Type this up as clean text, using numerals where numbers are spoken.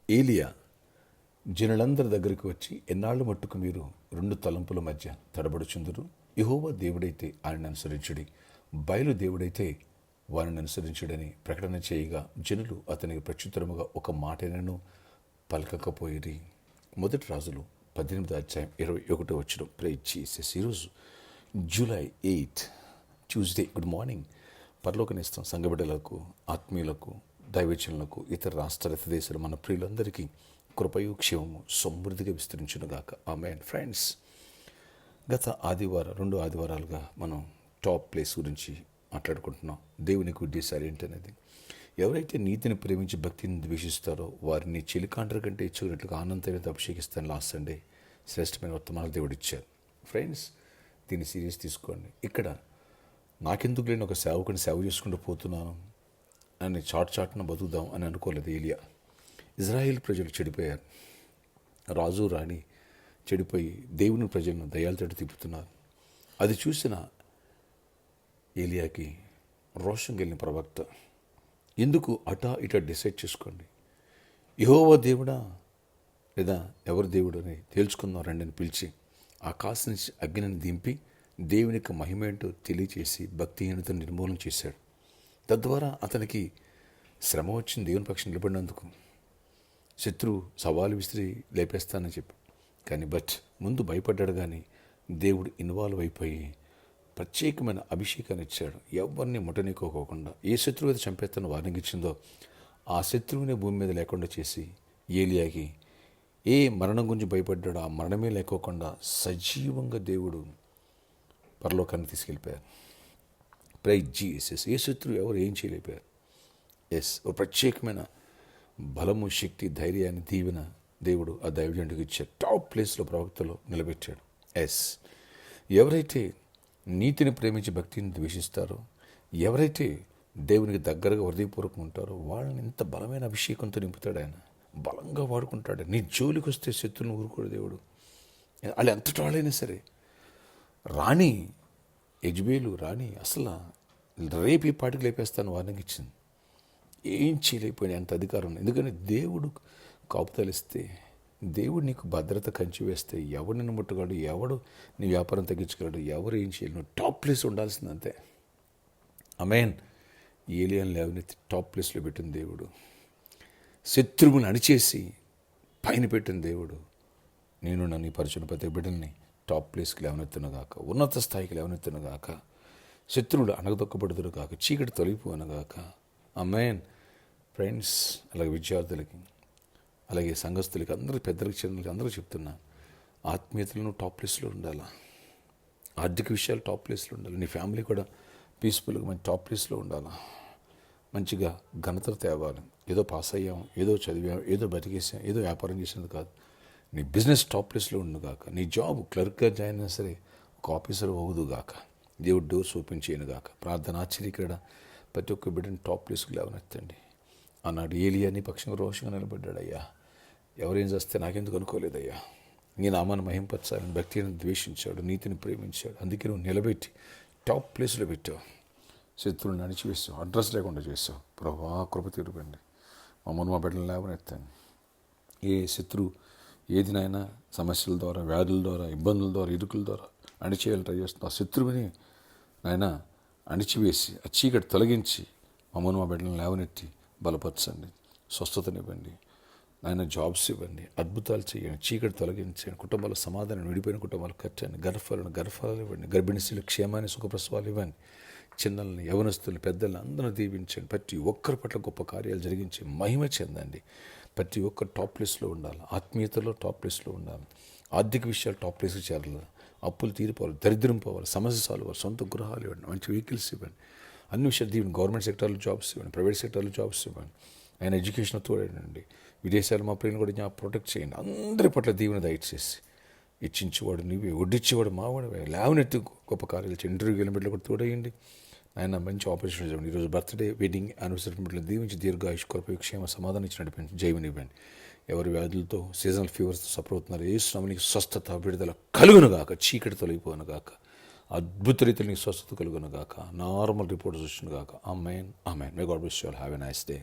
ఏలియా జనులందరి దగ్గరికి వచ్చి, ఎన్నాళ్ళు మట్టుకు మీరు రెండు తలంపుల మధ్య తడబడుచుందురు? యెహోవా దేవుడైతే ఆయనను అనుసరించుడి, బయలు దేవుడైతే వారిని అనుసరించుడని ప్రకటన చేయగా జనులు అతనికి ప్రత్యుత్తరముగా ఒక మాటైనను పలకకపోయిరి. మొదటి రాజులు 18:21 ప్రైజ్ జీసస్. ఈరోజు జూలై 8 ట్యూస్డే. Good morning. పరలోకనిస్తాం సంఘబిడ్డలకు, ఆత్మీయులకు, దైవజనులకు, ఇతర రాష్ట్ర దేశాలు మన ప్రియులందరికీ కృపయు క్షేమము సమృద్ధిగా విస్తరించునుగాక. ఆమేన్. ఫ్రెండ్స్, గత రెండు ఆదివారాలుగా మనం టాప్ ప్లేస్ గురించి మాట్లాడుకుంటున్నాం. దేవునికి ఉద్దేశాలు ఏంటనేది. ఎవరైతే నీతిని ప్రేమించి భక్తిని ద్వేషిస్తారో వారిని చెలికాండ్ర కంటే ఇచ్చుకున్నట్లుగా ఆనందంతో అభిషేకిస్తాను. లాస్ట్ సండే శ్రేష్టమైన వర్తమానాలు దేవుడిచ్చారు. ఫ్రెండ్స్, దీన్ని సీరియస్ తీసుకోండి. ఇక్కడ నాకెందుకు లేని ఒక సేవకుని సేవ చేసుకుంటూ పోతున్నాను అని చాటున బతుకుదాం అని అనుకోలేదు ఏలియా. ఇజ్రాయేల్ ప్రజలు చెడిపోయారు. రాజు రాణి చెడిపోయి దేవుని ప్రజలను దయ్యాలతో తిప్పుతున్నారు. అది చూసిన ఏలియాకి రోషం గెలిన ప్రవక్త, ఎందుకు అటా ఇటా డిసైడ్ చేసుకోండి, యెహోవా దేవుడా లేదా ఎవరి దేవుడు అని తేల్చుకుందాం రండి అని పిలిచి ఆకాశం నుంచి అగ్నిని దింపి దేవునికి మహిమేంటో తెలియచేసి భక్తిహీనతను నిర్మూలన చేశాడు. తద్వారా అతనికి శ్రమ వచ్చింది. దేవుని పక్షం నిలబడినందుకు శత్రువు సవాలు విసిరి లేపేస్తానని చెప్పి, కానీ ముందు భయపడ్డాడు. కానీ దేవుడు ఇన్వాల్వ్ అయిపోయి ప్రత్యేకమైన అభిషేకాన్ని ఇచ్చాడు. ఎవరిని ముట్టనీకోకుండా ఏ శత్రువు అయితే చంపేస్తాను వార్నింగ్ ఇచ్చిందో ఆ శత్రువునే భూమి మీద లేకుండా చేసి ఏలియాకి ఏ మరణం గురించి భయపడ్డాడో ఆ మరణమే లేకోకుండా సజీవంగా దేవుడు పరలోకాన్ని తీసుకెళ్ళిపోయారు. Praise Jesus. ఏ శత్రువు ఎవరు ఏం చేయలేకపోయారు. ఒక ప్రత్యేకమైన బలము, శక్తి, ధైర్యాన్ని, దీవెన దేవుడు ఆ దైవజనుడికి ఇచ్చాడు. టాప్ ప్లేస్లో ప్రవక్తలో నిలబెట్టాడు. ఎవరైతే నీతిని ప్రేమించి భక్తిని ద్వేషిస్తారో, ఎవరైతే దేవునికి దగ్గరగా హృదయపూర్వకం ఉంటారో వాళ్ళని ఇంత బలమైన అభిషేకంతో నింపుతాడు. ఆయన బలంగా వాడుకుంటాడు. నీ జోలికి వస్తే శత్రువుని ఊరుకోడు దేవుడు. వాళ్ళు ఎంతటి వాళ్ళైనా సరే. రాణి యెజబెలు రాణి అసలు రేపు ఈ పాటికి లేపేస్తాను వార్నింగ్ ఇచ్చింది. ఏం చేయలేకపోయినా అంత అధికారం ఉంది. ఎందుకంటే దేవుడు కాపుతలిస్తే, దేవుడు నీకు భద్రత కంచి వేస్తే ఎవడు నిన్ను ముట్టగలడు, ఎవడు నీ వ్యాపారం తగ్గించగలడు, ఎవరు ఏం చేయలేడు. నువ్వు టాప్ ప్లేస్ ఉండాల్సింది అంతే. ఆమేన్. ఏలియాను లేవనెత్తి టాప్ ప్లేస్లో పెట్టిన దేవుడు, శత్రువుని అణిచేసి పైన పెట్టిన దేవుడు, నేను నన్ను పరిచిన ప్రతి బిడ్డల్ని టాప్ ప్లేస్కి లేవనెత్తునుగాక, ఉన్నత స్థాయికి లేవనెత్తునుగాక, శత్రువులు అణగదొక్కబడుదురు గాక, చీకటి తొలగిపోనుగాక. ఆమేన్. ఫ్రెండ్స్, అలాగే విద్యార్థులకి, అలాగే సంఘస్థులకి, అందరూ పెద్దలకి, చిన్నలకి అందరూ చెప్తున్నా, ఆత్మీయతలను టాప్ ప్లేస్లో ఉండాలా, ఆర్థిక విషయాలు టాప్ ప్లేస్లో ఉండాలి, నీ ఫ్యామిలీ కూడా పీస్ఫుల్గా మంచి టాప్ ప్లేస్లో ఉండాలా, మంచిగా ఘనత తేవాలి. ఏదో పాస్ అయ్యాం, ఏదో చదివాం, ఏదో బతికేసాం, ఏదో వ్యాపారం చేసినది కాదు. నీ బిజినెస్ టాప్ ప్లేస్లో ఉండుగాక, నీ జాబ్ క్లర్క్గా జాయిన్ అయినా సరే ఒక ఆఫీసర్ అవుదుగాక, దేవుడు డోర్స్ ఓపెన్ చేయనుగాక. ప్రార్థన ఆశ్చర్యకరణ ప్రతి ఒక్క బిడ్డని టాప్ ప్లేస్కి లేవనెత్తండి. ఆనాడు ఏలియా నీ పక్షంగా రోషంగా నిలబడ్డాడయ్యా. ఎవరేం చేస్తే నాకెందుకు అనుకోలేదయ్యా. నీ నామాన్ని మహింపరచాలని భక్తిని ద్వేషించాడు, నీతిని ప్రేమించాడు. అందుకే నువ్వు నిలబెట్టి టాప్ ప్లేస్లో పెట్టావు. శత్రువుని అణిచివేసావు, అడ్రస్ లేకుండా చేసావు. ప్రభువా కృప తీరుకోండి. మమ్మల్ని మా బిడ్డలను లేవనెత్తండి. ఏ శత్రువు ఏదినైనా సమస్యల ద్వారా, వ్యాధుల ద్వారా, ఇబ్బందుల ద్వారా, ఇరుకుల ద్వారా అణిచేయాలని ట్రై చేస్తుంది. ఆ శత్రువుని నాయన అణిచివేసి ఆ చీకటి తొలగించి మమ్మల్ని మా బిడ్డలను లేవనెత్తి బలపరచండి, స్వస్థతనివ్వండి, నాయన జాబ్స్ ఇవ్వండి, అద్భుతాలు చేయండి, చీకటి తొలగించండి, కుటుంబాల సమాధానం, విడిపోయిన కుటుంబాలు కట్టండి, గర్భఫలాలు ఇవ్వండి, గర్భిణీ స్త్రీలు క్షేమాన్ని, సుఖప్రసవాలు ఇవ్వండి, చిన్నల్ని, యవనస్తులు, పెద్దల్ని అందరూ దీవించండి. ప్రతి ఒక్కరి పట్ల గొప్ప కార్యాలు జరిగించి మహిమ చెందండి. ప్రతి ఒక్కరు టాప్ ప్లేస్లో ఉండాలి, ఆత్మీయతలో టాప్ ప్లేస్లో ఉండాలి, ఆర్థిక విషయాలు టాప్ ప్లేస్కి చేరాలి, అప్పులు తీరిపోవాలి, దరిద్రం పోవాలి, సమస్య సాల్వ్ అవ్వాలి, సొంత గృహాలు ఇవ్వండి, మంచి వెహికల్స్ ఇవ్వండి, అన్ని విషయాలు దీవెని. గవర్నమెంట్ సెక్టర్లో జాబ్స్ ఇవ్వండి, ప్రైవేట్ సెక్టర్లో జాబ్స్ ఇవ్వండి. ఆయన ఎడ్యుకేషన్ తోడండి. విదేశాలు మా ప్రియుని కూడా ప్రొటెక్ట్ చేయండి. అందరి పట్ల దీవెన దయచేసి ఇచ్చించేవాడు నీవే, వడ్డిచ్చేవాడు మావాడు, లేవనెత్తి గొప్ప కార్యాలు చేయండి. ఇంటర్వ్యూకి వెళ్ళిన బిడ్డలు కూడా తోడేయండి. ఆయన మంచి ఆపర్చునిటీస్ ఇవ్వండి. ఈరోజు బర్త్డే, వెడ్డింగ్, యానివర్సరీ బిడ్డలు దీవించి దీర్ఘాయుష్, కృప, క్షేమ, సమాధానం ఇచ్చి నడిపించి జైవనివ్వండి. ఎవరి వ్యాధులతో, సీజనల్ ఫీవర్స్తో సఫర్ అవుతున్నారు, ఏ శ్రమనికి స్వస్థత, విడుదల కలుగునుగాక, చీకటి తొలగిపోనుగాక, అద్భుత రీతిలో నీకు స్వస్థత కలుగునుగాక, నార్మల్ రిపోర్ట్స్ వచ్చినగాక. Amen. Amen. May God bless you all. Have a nice day.